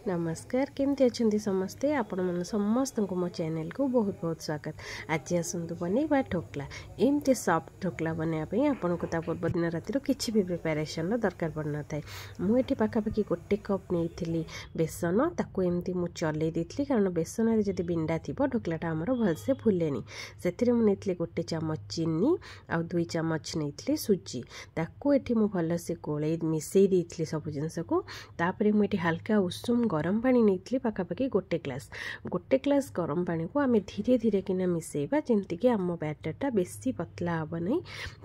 नमस्कार केमती अच्छा समस्ते आपण मन समस्त को मो चैनल को बहुत बहुत स्वागत। आज आसतु बनैबा ढोकला। एमती सॉफ्ट ढोकला बनवाई आपन को ता पूर्व दिन रातिर किसी भी प्रिपरेशन दरकार पड़ न था। मुझे पाखापाखि गोटे कप नहीं बेसन ताकू एमती मु चलई देती कारण बेसन जब बिंडा थी ढोकलाटा आमर भलसे फुलेनी से मुझे गोटे चामच चीनी आ 2 चामच नहीं सुजी ताकू ये भलसे गोल मिसई देती सब जिनस को तापर मुझे हल्का उषुम गरम पानी नहीं पाखापाखि गोटे ग्लास गरम पानी को आम धीरे धीरे किना मिसेबा जमती कि आम बैटरटा बेसी पतला हम नहीं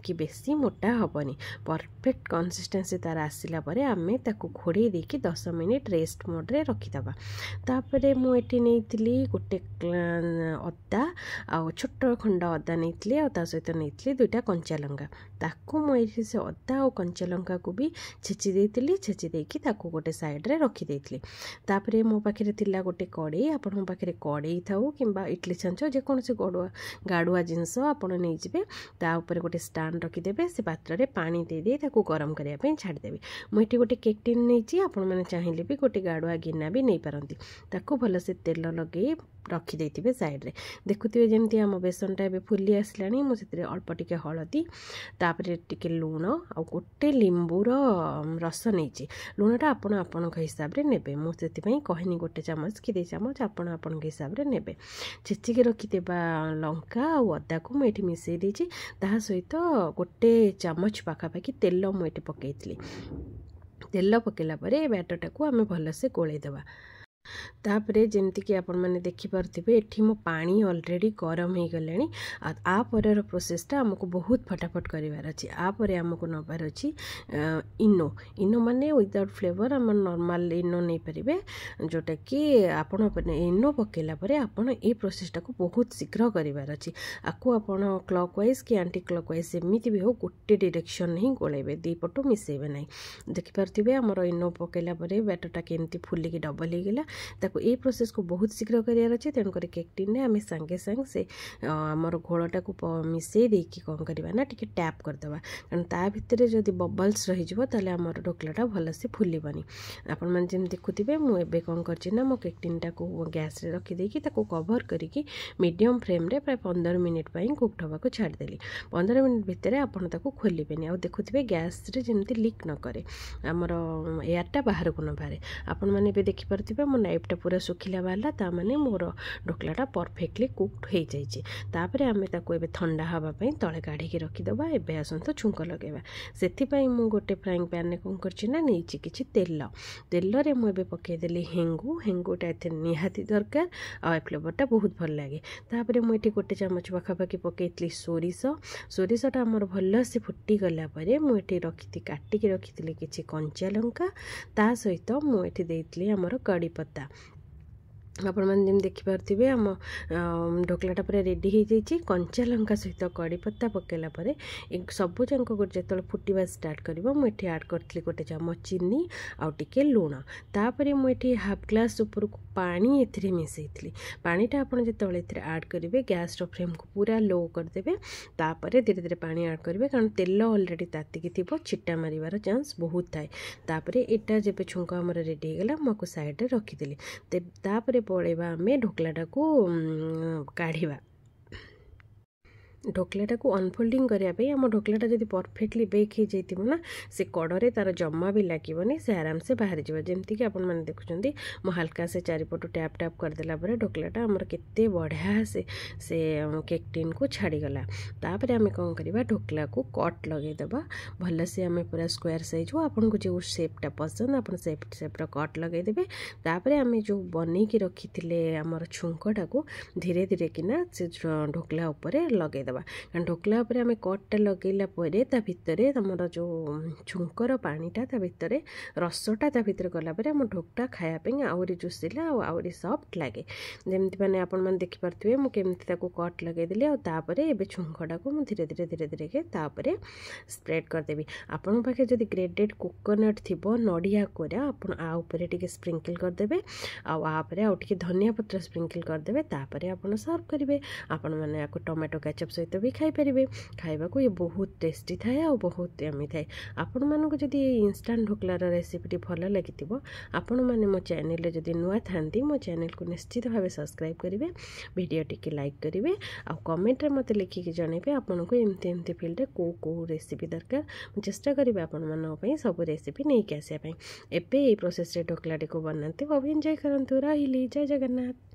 कि बेसी मोटा हेनी परफेक्ट कंसिस्टेंसी तार आसला आम ताकू घोड़े देकी 10 मिनिट रेस्ट मोड्रे रखीदबा। तापर मुझे नहीं गोटे अदा आ छोट खंड अदा नहीं आ सहित नहीं 2टा कंचा लंका ताकू मुझे से अदा और कंचा लंका को भी छेची देती छेची देकी ताकू गोटे साइड्रे रखीदे। तापरे मो पाखे थिला गोटे कड़े आपण पाखे कड़े थाऊ कि इडली छांच जेकोसी गाड़ुआ जिनस आपड़ नहीं ता ऊपर गोटे स्टांड रखीदे से पात्र में पानी दे ताकू गरम करने छाड़देवी। मुझे गोटे केक टिन नहीं आपण मैंने चाहिए भी गोटे गाड़ुआ गिना भी नहीं पारती ताकू भलसे तेल लगे रखीदे साइड्रे। देखुए जमी आम बेसनटा ए फुली आसला मुझे अल्प टिके हलदी तापर टिके लुण आ गोटे लिंबूर रस नहीं लुणटा आपण आपण हिसाब से ने मुझे कहनी गोटे चामच कि 2 चामच आपण आपण हिसाब से ने छेचिकी रखीदेबा लंका और अदा को मुझे मिसई देछि ता सहित गोटे चामच पाखापाखि तेल मुझे पकई तेल पकेला बैटरटा को आम भलसे गोलेदेबा। तापरे जमती कि आपण मैंने देखिपे ये मो पानी ऑलरेडी गरम हो गले आपर प्रोसेसटा आमको बहुत फटाफट करार अच्छी आपर आमको नबार अच्छी इनो माने विदाउट फ्लेवर आम नॉर्मल इनो नहीं पारे जोटा कि आपण इनो पकेला आपण ये प्रोसेसटा को बहुत शीघ्र करार अच्छी आपको आपण क्लॉकवाइज कि एंटी क्लॉकवाइज एमती भी हो गोटे डायरेक्शन ही गोलेबे 2 पटू मिसेबे ना देखिपे आमर इनो पकेला बैटरटा केमती फुलिकी डबल हो गला ताको ये प्रोसेस को बहुत शीघ्र करार अच्छे तेणुक केक टिन आम सांगे सांगे से आमर घोलटा को मिसई देकी कौन करवा ना टिके टैप करदे कारण ता भितर जब बबल्स रही आमर ढोकलाटा भलसे फुलबनी। आपण मैंने जमी देखुए मुझे कौन करना मो केक टिनटा को गैस रे रखीदे कवर करके मीडियम फ्लेम रे प्राय 15 मिनिट कुक हवा को छाड़देली 15 मिनिट भितर आपड़ ताको खोलेनि आ देखुए गैस रे जमी लीक न करे आमर एयरटा बाहर को न बाहर आपण मैंने देखिपे मो नाइफटा पूरा सुखिला बाहरला ता माने मोर ढोकलाटा परफेक्टली कुक्ड हो जाइए। तापर आम ताको एबे ठंडा हवाई तले काढ़ी रखीदबा। एबे आसत छुंक लगेबा से मु गोटे फ्राइंग पैन में कौन करना नहीं कि तेल रे मुझे पकईदेली हेंगुटा ए निहाती दरकार आ फ्लेवरटा बहुत भल लगे। तापर मुझे गोटे चामच पाखापाखि पकईली सोरिषटा आमर भलसे फुटीगला मुझे रखी काटिकी रखी किसी कंचा लंका ता सहित मुझे देती आमर कड़ी पत्ता आपण मैंने जमी देखिपे आम ढोकलाटा पूरा रेडी हो जाइए। कंचा लंका सहित कड़ी पत्ता पकेला सबू जाक जो फुटवा स्टार्ट कर मुझे आड करी गोटे चामच चीनी आउ टिके लुण तापर मुझे हाफ ग्लास ऊपर को पानी ए मिसई पानीटा आप जो आड करेंगे गैस फ्लेम को पूरा लो करदे तापर धीरे धीरे पानी आड करेंगे कारण तेल ऑलरेडी तातिकी थी छिटा मारिबार चांस बहुत थाए। तापर एटा जब छुंक आम रेडी होगा मुझे साइड रखीदेली तापर पड़ेबा आम ढोकलाटा को काढ़ा ढोकलाटा को अनफोल्डिंग करने आम ढोकलाटा जब परफेक्टली बेक हो जाइए से कड़े तार जमा भी लगे से आराम से बाहर जमती कि आपण मैंने देखुं मो हल्का से चारिपटू टैप टैप करदेला ढोकलाटा आमर केते बढ़िया से केक टिन को छाड़ीगला। तापर आम कौन करवा ढोकला को कट लगेदेबा भल से आम पूरा स्क्वायर साइज हो आपन को जो शेपटा पसंद आप शेप्र कट लगेदेवे। तापर आम जो बन की रखी थे आमर छुंकटा को धीरे धीरे किना से ढोकला उपर लगे कारण ढोकला उपर आम कटटा लगेला भितर तुम जो छुंकर पानीटा भितर रसटा भितर गला आम ढोकटा खायापी आहरी जुसिला आहरी सफ्ट लगे जमती मैंने आपण मैंने देखिपे मुझे कट लगेदेली आपर छुंकटा को धीरे धीरे धीरे धीरे के स्प्रेड करदेवी। आपण पाखे जब ग्रेडेड कोकोनट थी नड़िया कोरा आपण आउपर टिके स्प्रिंकल करदे आउे आउ टिके धनिया पत्र स्प्रिंकल करदे तापर आपण सर्व करेंगे। आपण मैंने टमाटो केचप सहित भी खाईपारे खावा को ये बहुत टेस्टी थाए और बहुत यमी थाए आपण मानक जदि इंस्टांट ढोकलार रेसिपीटी भल लगी आपण मैंने मो चैनल जदि नुआ था मो चैनल को निश्चित भाव सब्सक्राइब करेंगे वीडियो टी लाइक करेंगे आ कमेंट मत लिखिकी जनइबे आपन को एमती एमती फील्ड कौ रेसिपी दरकार चेष्टा करेंगे आपण मानी सब रेसिपी नहीं आसापी एवं ये प्रोसेस ढोकलाटी को बनाते अब एंजॉय करंतु रही जय जगन्नाथ।